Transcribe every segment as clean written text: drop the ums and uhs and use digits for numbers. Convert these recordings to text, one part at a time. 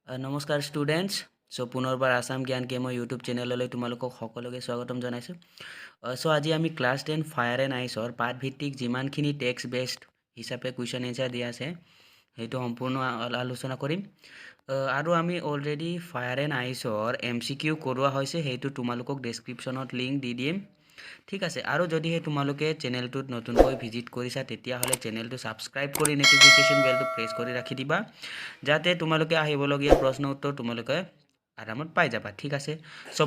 নমস্কাৰ ষ্টুডেণ্টছ। পুনৰবাৰ আসাম জ্ঞান কে মই ইউটিউব চেনেললৈ তোমালোকক সকলোকে স্বাগতম জনাইছোঁ। আজি আমি ক্লাছ 10 ফায়াৰ এণ্ড আইচৰ পাঠভিত্তিক যিমানখিনি টেক্সট বেছড হিচাপে কুৱেশ্যন এনচাৰ দিয়া আছে সেইটো সম্পূৰ্ণ আলোচনা কৰিম। আৰু আমি অলৰেডি ফায়াৰ এণ্ড আইচৰ MCQ কৰোৱা হৈছে, সেইটো তোমালোকক ডেছক্ৰিপশ্যনত লিংক দি দিম। ঠিক আছে, আৰু যদিহে তোমালোকে চেনেলটোত নতুনকৈ ভিজিট কৰিছা তেতিয়াহ'লে চেনেলটো ছাবস্ক্ৰাইব কৰি ন'টিফিকেশ্যন বেলটো প্ৰেছ কৰি ৰাখি দিবা, যাতে তোমালোকে আহিবলগীয়া প্ৰশ্ন উত্তৰ তোমালোকে আৰামত পাই যাবা। ঠিক আছে,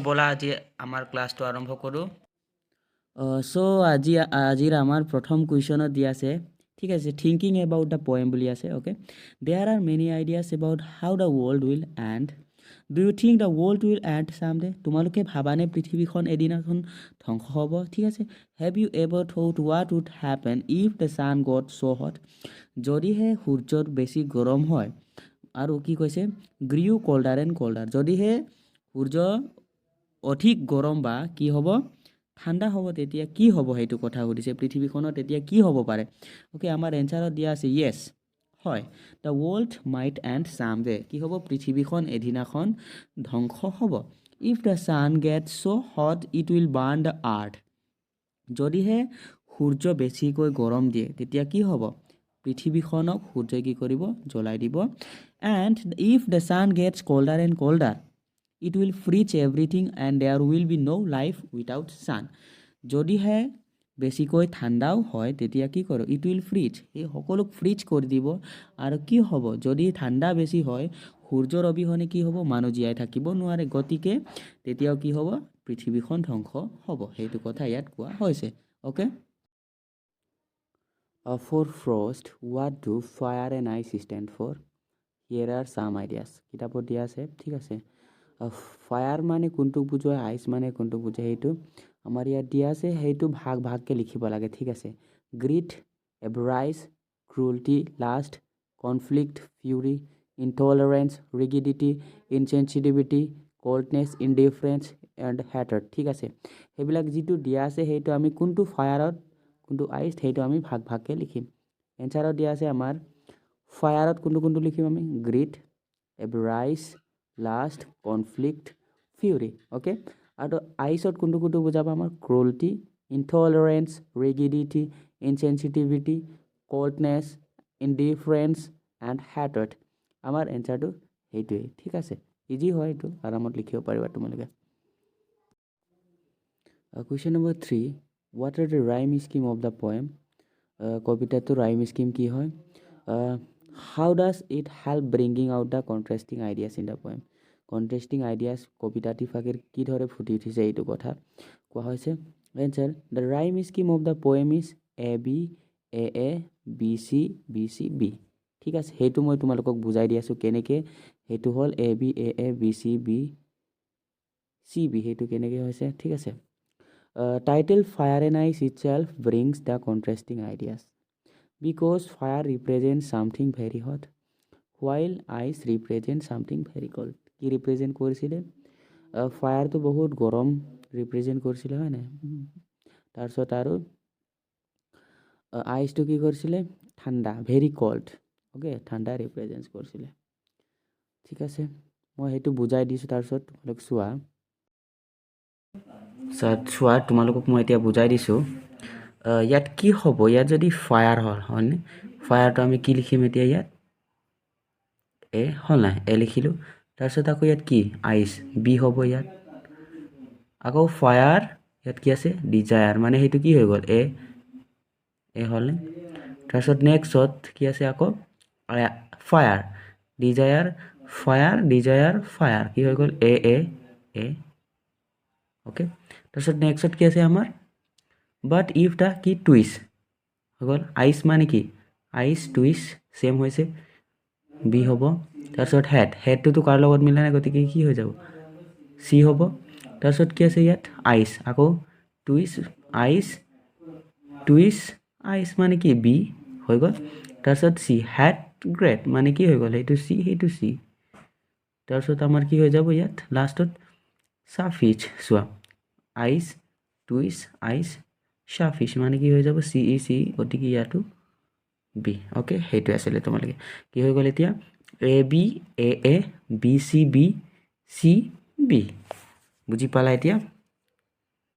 ব'লা আজি আমাৰ ক্লাছটো আৰম্ভ কৰোঁ। আজিৰ আমাৰ প্ৰথম কুৱেশ্যনত দিয়া আছে, ঠিক আছে, থিংকিং এবাউট দ্য পয়েম বুলি আছে। Okay, there are many ideas about how the world will end do you think the world will end someday? তোমালোকে ভাবানে পৃথিৱীখন এদিনাখন ধ্বংস হ'ব? ঠিক আছে, have you ever thought what would happen if the sun got so' hot? যদিহে সূৰ্যৰ বেছি গৰম হয়, আৰু কি কৈছে, গ্ৰিউ কল্ডাৰ এণ্ড কল্ডাৰ, যদিহে সূৰ্য অধিক গৰম বা কি হ'ব, ঠাণ্ডা হ'ব, তেতিয়া কি হ'ব? সেইটো কথা সুধিছে, পৃথিৱীখনত তেতিয়া কি হ'ব পাৰে? অ'কে, আমাৰ এনচাৰত দিয়া আছে য়েছ, হয়, the world might end someday. কি হ'ব? পৃথিৱীখন এদিনাখন ধ্বংস হ'ব। If the sun get so' hot it will burn the earth. যদিহে সূৰ্য বেছিকৈ গৰম দিয়ে তেতিয়া কি হ'ব? পৃথিৱীখনক সূৰ্যই কি কৰিব? জ্বলাই দিব। And if the sun gets colder and colder it will freeze everything and there will be no' life without sun. যদিহে বেছিকৈ ঠাণ্ডাও হয় তেতিয়া কি কৰোঁ? ইট উইল ফ্ৰিজ, এই সকলোক ফ্ৰিজ কৰি দিব। আৰু কি হ'ব? যদি ঠাণ্ডা বেছি হয়, সূৰ্যৰ অবিহনে কি হ'ব? মানুহ জীয়াই থাকিব নোৱাৰে, গতিকে তেতিয়াও কি হ'ব? পৃথিৱীখন ধ্বংস হ'ব। সেইটো কথা ইয়াত কোৱা হৈছে। Okay, for first what do fire and ice stand for? Here are some ideas. কিতাপত দিয়া আছে, ঠিক আছে। ফায়াৰ মানে কোনটোক বুজোৱা, আইচ মানে কোনটোক বুজায়, সেইটো আমাৰ ইয়াত দিয়া আছে, সেইটো ভাগকৈ লিখিব লাগে। ঠিক আছে, greed, avarice, cruelty, lust, conflict, fury, intolerance, rigidity, insensitivity, coldness, indifference and hatred. ঠিক আছে, সেইবিলাক যিটো দিয়া আছে সেইটো আমি কোনটো ফায়াৰত কোনটো আইচ সেইটো আমি ভাগকৈ লিখিম। এনচাৰত দিয়া আছে আমাৰ ফায়াৰত কোনটো লিখিম আমি? Greed, avarice, lust, conflict, fury. Okay, আৰু আইচত কোনটো বুজাব? আমাৰ cruelty, ইনটলাৰেঞ্চ, rigidity, insensitivity, coldness, indifference and হেটাৰ্ড। আমাৰ এনচাৰটো সেইটোৱেই। ঠিক আছে, ইজি হয়, এইটো আৰামত লিখিব পাৰিবা তোমালোকে। Question number 3, what are the rhyme scheme of the poem? কবিতাটোৰ ৰাইম স্কিম কি হয়? How does it help bringing out the contrasting ideas in the poem? Contrasting ideas কবিতাটি ফাঁকিৰ কিদৰে ফুটি উঠিছে এইটো কথা কোৱা হৈছে। Answer, the rhyme scheme of the poem is A B A B C B C B. ঠিক আছে, সেইটো মই তোমালোকক বুজাই দি আছোঁ কেনেকৈ। সেইটো হ'ল A B B C B C B, সেইটো কেনেকৈ হৈছে। ঠিক আছে, title fire and ice itself brings the contrasting ideas because fire represent something very hot while ice represent something very cold. কি ৰিপ্ৰেজেণ্ট কৰিছিলে? ফায়াৰটো বহুত গৰম ৰিপ্ৰেজেণ্ট কৰিছিলে, হয় নাই? তাৰপিছত আৰু আইচটো কি কৰিছিলে? ঠাণ্ডা, ভেৰি কল্ড। অ'কে, ঠাণ্ডা ৰিপ্ৰেজেণ্ট কৰিছিলে। ঠিক আছে, মই সেইটো বুজাই দিছোঁ। তাৰপিছত তোমালোক চোৱা, তোমালোকক মই এতিয়া বুজাই দিছোঁ। ইয়াত কি হ'ব? ইয়াত যদি ফায়াৰ হ'ল, হয়নে? ফায়াৰটো আমি কি লিখিম এতিয়া? ইয়াত এ হ'ল নাই? এ লিখিলোঁ। তাৰপিছত আকৌ ইয়াত কি? আইচ, বি হ'ব ইয়াত। আকৌ ফায়াৰ, ইয়াত কি আছে? ডিজায়াৰ, মানে সেইটো কি হৈ গ'ল? এ হ'লনে? তাৰপিছত নেক্সটত কি আছে? আকৌ fire, desire, fire, desire, fire, কি হৈ গ'ল? এ। অ'কে, তাৰপিছত নেক্সটত কি আছে আমাৰ? বাট ইফ দ্য কি? টুইষ্ট হৈ গ'ল। আইচ মানে কি? আইচ, টুইষ্ট ছেম হৈছে, বি হ'ব। তাৰপিছত হেডটোতো কাৰ লগত মিলা নাই, গতিকে কি হৈ যাব? চি হ'ব। তাৰপিছত কি আছে ইয়াত? আইচ, আকৌ টুইষ্ট, আইচ, টুইষ্ট, আইচ মানে কি? বি হৈ গ'ল। তাৰপিছত চি, হেড গ্ৰেট মানে কি হৈ গ'ল? সেইটো চি। তাৰপিছত আমাৰ কি হৈ যাব ইয়াত লাষ্টত? ছাফিচ। চোৱা, আইচ, টুইষ্ট, আইচ, ছাফিচ মানে কি হৈ যাব? চি, গতিকে ইয়াতো বি। অ'কে, সেইটোৱে আছিলে। তোমালোকে কি হৈ গ'ল এতিয়া? এ বি এ BCB CB বুজি পালা এতিয়া